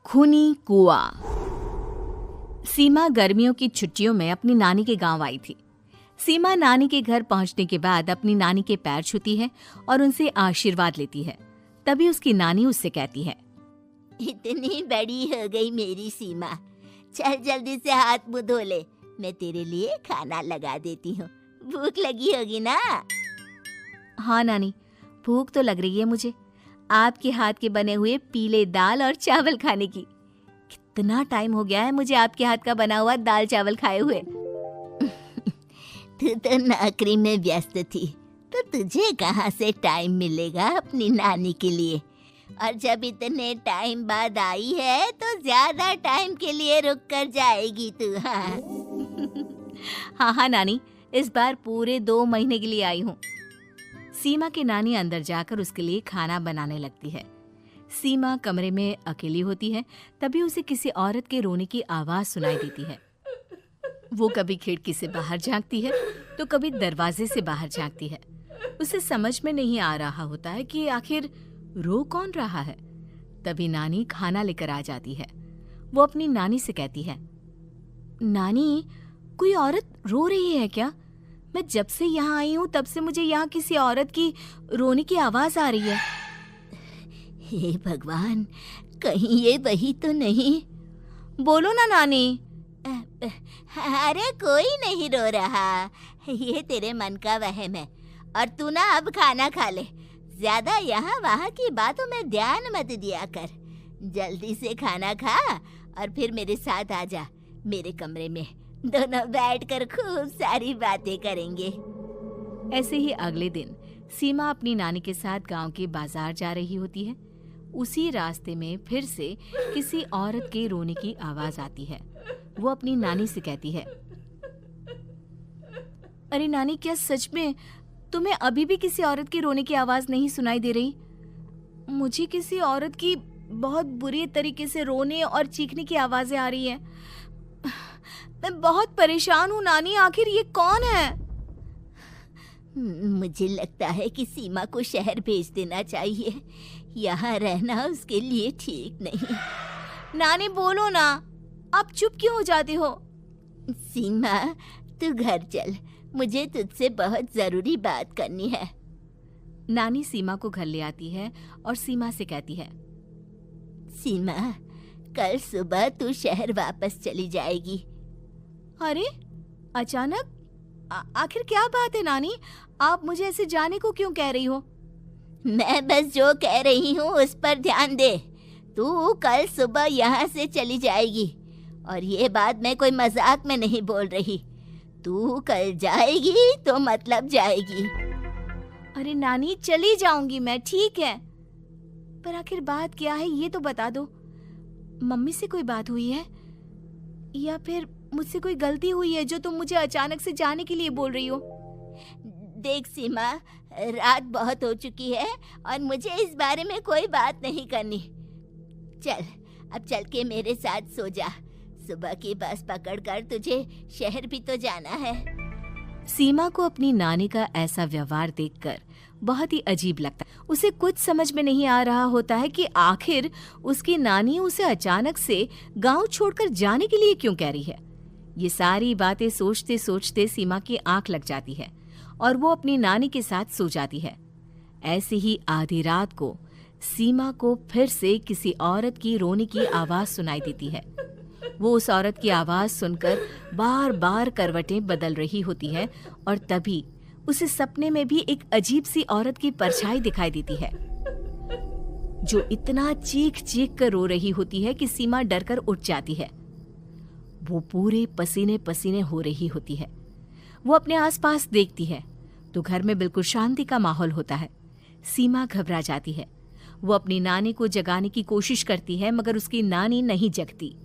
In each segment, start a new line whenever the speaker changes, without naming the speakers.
खूनी कुआं। सीमा गर्मियों की छुट्टियों में अपनी नानी के गांव आई थी। सीमा नानी के घर पहुंचने के बाद अपनी नानी के पैर छूती है और उनसे आशीर्वाद लेती है। तभी उसकी नानी उससे कहती है,
इतनी बड़ी हो गई मेरी सीमा, चल जल्दी से हाथ मुंह धो ले, मैं तेरे लिए खाना लगा देती हूँ। भूख लगी होगी ना?
हाँ नानी, भूख तो लग रही है मुझे, आपके हाथ के बने हुए पीले दाल और चावल खाने की। कितना टाइम हो गया है मुझे आपके हाथ का बना हुआ दाल चावल खाए हुए।
तू तो नौकरी में व्यस्त थी, तो तुझे कहाँ से टाइम मिलेगा अपनी नानी के लिए? और जब इतने टाइम बाद आई है तो ज्यादा टाइम के लिए रुक कर जाएगी तू।
हाँ हाँ नानी, इस बार पूरे 2 महीने के लिए आई हूँ। सीमा की नानी अंदर जाकर उसके लिए खाना बनाने लगती है। सीमा कमरे में अकेली होती है, तभी उसे किसी औरत के रोने की आवाज सुनाई देती है। वो कभी खिड़की से बाहर झांकती है तो कभी दरवाजे से बाहर झांकती है। उसे समझ में नहीं आ रहा होता है कि आखिर रो कौन रहा है। तभी नानी खाना लेकर आ जाती है। वो अपनी नानी से कहती है, नानी, कोई औरत रो रही है क्या? मैं जब से यहाँ आई हूँ तब से मुझे यहाँ किसी औरत की रोने की आवाज आ रही है।
हे भगवान, कहीं ये वही तो नहीं?
बोलो ना नानी।
अरे कोई नहीं रो रहा, ये तेरे मन का वहम है। और तू ना अब खाना खा ले, ज्यादा यहाँ वहाँ की बातों में ध्यान मत दिया कर। जल्दी से खाना खा और फिर मेरे साथ आ जा मेरे कमरे में, दोनों बैठकर खूब सारी बातें करेंगे।
ऐसे ही अगले दिन सीमा अपनी नानी के साथ गांव के बाजार जा रही होती है। उसी रास्ते में फिर से किसी औरत के रोने की आवाज आती है। वो अपनी नानी से कहती है, अरे नानी, क्या सच में तुम्हें अभी भी किसी औरत की रोने की आवाज नहीं सुनाई दे रही? मुझे किसी औरत की बहुत बुरी तरीके से रोने और चीखने की आवाजें आ रही हैं। मैं बहुत परेशान हूँ नानी, आखिर ये कौन है?
मुझे लगता है कि सीमा को शहर भेज देना चाहिए, यहाँ रहना उसके लिए ठीक नहीं।
नानी बोलो ना, आप चुप क्यों हो जाते हो?
सीमा, तू घर चल, मुझे तुझसे बहुत जरूरी बात करनी है।
नानी सीमा को घर ले आती है और सीमा से कहती है,
सीमा, कल सुबह तू शहर वापस चली जाएगी।
अरे अचानक? आखिर क्या बात है नानी, आप मुझे ऐसे जाने को क्यों कह रही हो?
मैं बस जो कह रही हूँ उस पर ध्यान दे। तू कल सुबह यहाँ से चली जाएगी, और ये बात मैं कोई मजाक में नहीं बोल रही। तू कल जाएगी तो मतलब जाएगी।
अरे नानी, चली जाऊंगी मैं, ठीक है, पर आखिर बात क्या है ये तो बता दो। मम्मी से कोई बात हुई है या फिर मुझसे कोई गलती हुई है जो तुम मुझे अचानक से जाने के लिए बोल रही हो?
देख सीमा, रात बहुत हो चुकी है और मुझे इस बारे में कोई बात नहीं करनी। चल, अब चल के मेरे साथ सो जा। सुबह की बस पकड़कर तुझे शहर भी तो जाना है।
सीमा को अपनी नानी का ऐसा व्यवहार देखकर बहुत ही अजीब लगता है। उसे कुछ समझ में नहीं आ रहा होता है कि आखिर उसकी नानी उसे अचानक से गांव छोड़कर जाने के लिए क्यों कह रही है। ये सारी बातें सोचते सोचते सीमा की आंख लग जाती है और वो अपनी नानी के साथ सो जाती है। ऐसे ही आधी रात को सीमा को फिर से किसी औरत की रोने की आवाज सुनाई देती है। वो उस औरत की आवाज सुनकर बार बार करवटें बदल रही होती है और तभी उसे सपने में भी एक अजीब सी औरत की परछाई दिखाई देती है, जो इतना चीख चीख कर रो रही होती है कि सीमा डरकर उठ जाती है। वो पूरे पसीने पसीने हो रही होती है। वो अपने आसपास देखती है तो घर में बिल्कुल शांति का माहौल होता है। सीमा घबरा जाती है। वो अपनी नानी को जगाने की कोशिश करती है, मगर उसकी नानी नहीं जगती।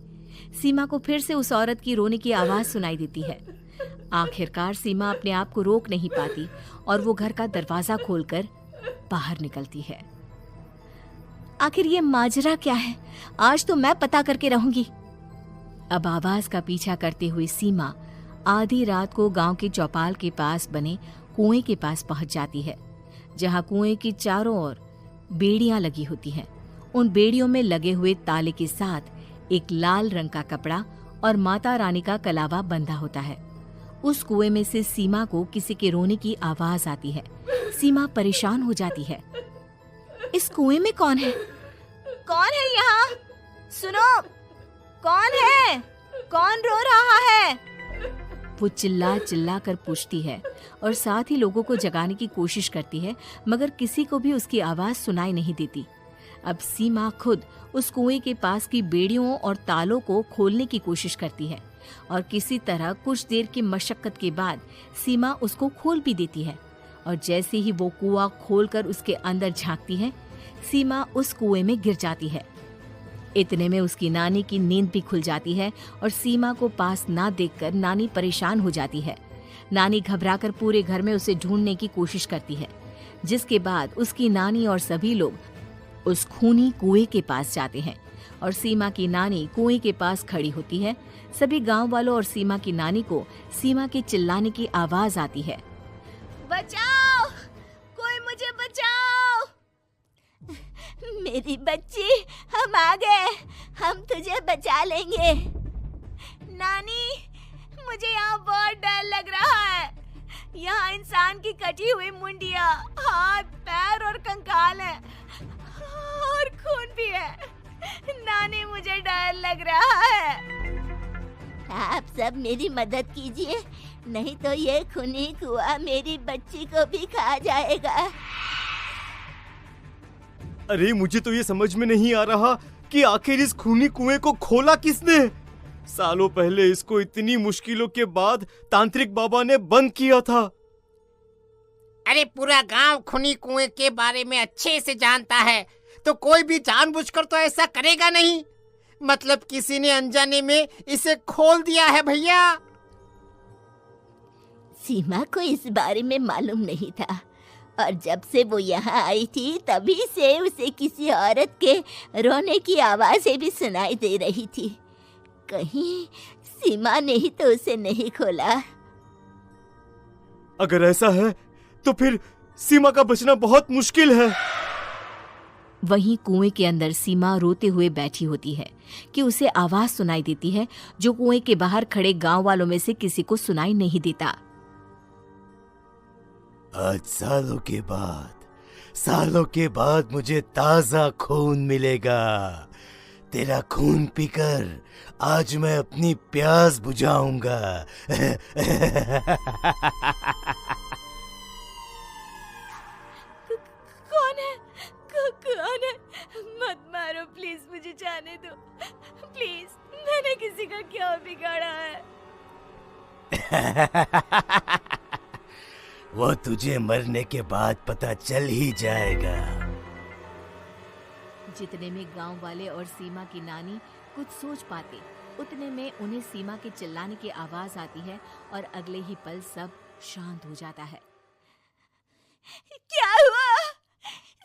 सीमा को फिर से उस औरत की रोने की आवाज सुनाई देती है। आखिरकार सीमा अपने आप को रोक नहीं पाती और वो घर का दरवाजा खोलकर बाहर निकलती है। आखिर ये माजरा क्या है? आज तो मैं पता करके रहूंगी। अब आवाज का पीछा करते हुए सीमा आधी रात को गांव के चौपाल के पास बने कुएं के पास पहुंच जाती है, जहां कुएं की चारों ओर बेड़ियां लगी होती हैं। उन बेड़ियों में लगे हुए ताले के साथ एक लाल रंग का कपड़ा और माता रानी का कलावा बंधा होता है। उस कुएं में से सीमा को किसी के रोने की आवाज आती है। सीमा परेशान हो जाती है। इस कुएं में कौन है? कौन है यहाँ? सुनो, कौन है? कौन रो रहा है? वो चिल्ला चिल्ला कर पूछती है और साथ ही लोगों को जगाने की कोशिश करती है, मगर किसी को भी उसकी आवाज सुनाई नहीं देती। अब सीमा खुद उस कुएं के पास की बेड़ियों और तालों को खोलने की कोशिश करती है और किसी तरह कुछ देर की मशक्कत के बाद सीमा उसको खोल भी देती है। और जैसे ही वो कुआं खोलकर उसके अंदर झांकती है, सीमा उस कुएं में गिर जाती है। इतने में उसकी नानी की नींद भी खुल जाती है और सीमा को पास ना देखकर नानी परेशान हो जाती है। नानी घबराकर पूरे घर में उसे ढूंढने की कोशिश करती है, जिसके बाद उसकी नानी और सभी लोग उस खूनी कुएं के पास जाते हैं और सीमा की नानी कुएं के पास खड़ी होती है। सभी गांव वालों और सीमा की नानी को सीमा के चिल्लाने की आवाज आती है। बचाओ, कोई मुझे बचाओ।
मेरी बच्ची, हम आ गए, हम तुझे बचा लेंगे।
नानी, मुझे यहाँ बहुत डर लग रहा है। यहाँ इंसान की कटी हुई मुंडियाँ, हाथ, पैर और कंकाल हैं और खून भी है। नानी, मुझे डर लग रहा है।
आप सब मेरी मदद कीजिए, नहीं तो ये खूनी कुआं मेरी बच्ची को भी खा जाएगा।
अरे मुझे तो ये समझ में नहीं आ रहा कि आखिर इस खूनी कुएं को खोला किसने। सालों पहले इसको इतनी मुश्किलों के बाद तांत्रिक बाबा ने बंद किया था।
अरे पूरा गांव खूनी कुएं के बारे में अच्छे से जानता है, तो कोई भी जानबूझकर तो ऐसा करेगा नहीं। मतलब किसी ने अनजाने में इसे खोल दिया है भैया।
सीमा को इस बारे में मालूम नहीं था और जब से वो यहाँ आई थी तभी से उसे किसी औरत के रोने की आवाजें भी सुनाई दे रही थी। कहीं सीमा ने ही तो उसे नहीं खोला।
अगर ऐसा है तो फिर सीमा का बचना बहुत मुश्किल है।
वहीं कुएं के अंदर सीमा रोते हुए बैठी होती है कि उसे आवाज सुनाई देती है जो कुएं के बाहर खड़े गांव वालों में से किसी को सुनाई नहीं देता।
आज सालों के बाद मुझे ताजा खून मिलेगा। तेरा खून पीकर आज मैं अपनी प्यास बुझाऊंगा।
कौन है? मत मारो प्लीज, मुझे जाने दो प्लीज। मैंने किसी का क्या बिगाड़ा है?
वो तुझे मरने के बाद पता चल ही जाएगा।
जितने में गांव वाले और सीमा की नानी कुछ सोच पाते, उतने में उन्हें सीमा के चिल्लाने की आवाज आती है और अगले ही पल सब शांत हो जाता है।
क्या हुआ?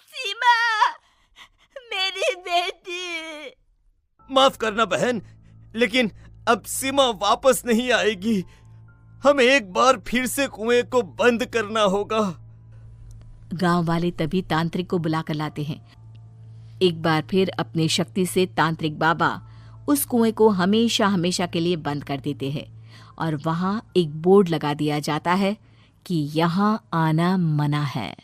सीमा, मेरी बेटी।
माफ करना बहन, लेकिन अब सीमा वापस नहीं आएगी। हमें एक बार फिर से कुएं को बंद करना होगा।
गांव वाले तभी तांत्रिक को बुलाकर लाते हैं। एक बार फिर अपनी शक्ति से तांत्रिक बाबा उस कुएं को हमेशा हमेशा के लिए बंद कर देते हैं और वहां एक बोर्ड लगा दिया जाता है कि यहाँ आना मना है।